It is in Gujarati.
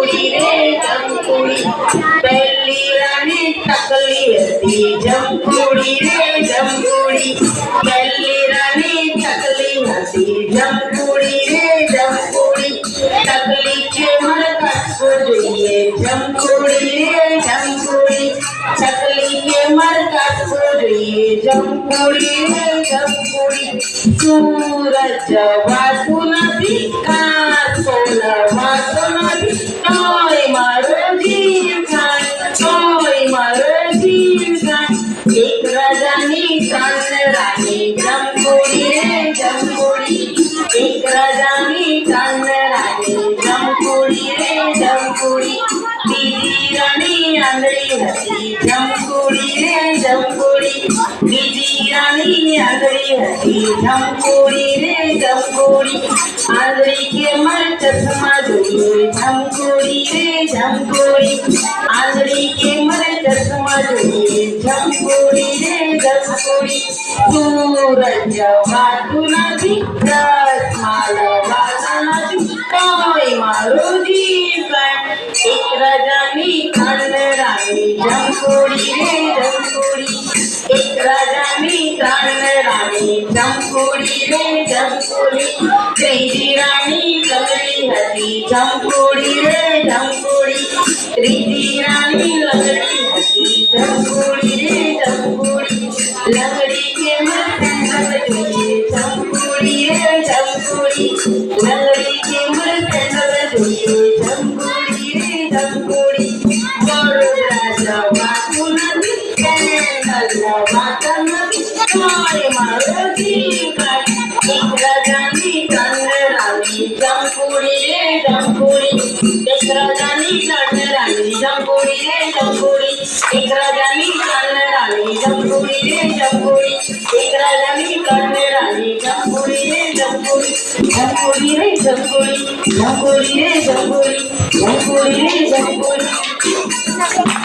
જમકુડી રે જમકુડી પહેલી રાની ટકલી હતી જમકુડી રે જમકુડી પહેલી રાની ટકલી હતી જમકુડી રે જમકુડી ટકલી કે મર કાઢવો જોઈએ જમકુડી રે જમકુડી ટકલી કે મર કાઢવો જોઈએ જમકુડી રે જમકુડી સૂરજ વાતું નથી કાંસો વાતો નથી તોય મારો જીવ જાય તોય મારો જીવ જાય એક રાજાની ત્રણ રાણી જમકુડી રે જમકુડી એક રાજાની ત્રણ રાણી જમકુડી રે જમકુડી બીજી રાણી આંધળી હતી જમકુડી રે જમકુડી બીજી રાણી આંધળી હતી જમકુડી રે જમકુડી આંધળી કે મર ચશ્મા જોઈએ જમકુડી રે જમકુડી આંધળી કે મર ચશ્મા જોઈએ જમકુડી રે જમકુડી સૂરજ વાતું નથી ચશ્મા લવાતા નથી તોય મારો જીવ જાય એક રાજાની ત્રણ રાણી જમકુડી રે જમકુડી એક રાજાની ત્રણ રાણી જમકુડી રે જમકુડી ત્રીજી રાણી લંગડી હતી જમકુડી રે જમકુડી ત્રીજી રાણી લંગડી હતી જમકુડી રે જમકુડી લંગડી કે મર સેન્ડલ જોઈએ જમકુડી રે જમકુડી લંગડી કે મર સેન્ડલ જોઈએ જમકુડી રે જમકુડી વડોદરા જવાતું નથી સેન્ડલ લવાતા નથી તોય મારો જીવ જાય એક રાજાની ત્રણ રાણી જમકુડી રે જમકુડી એક રાજાની ત્રણ રાણી જમકુડી રે જમકુડી એક રાજાની ત્રણ રાણી જમકુડી રે જમકુડી એક રાજાની ત્રણ રાણી જમકુડી રે જમકુડી જમકુડી રે જમકુડી જમકુડી રે જમકુડી જમકુડી રે જમકુડી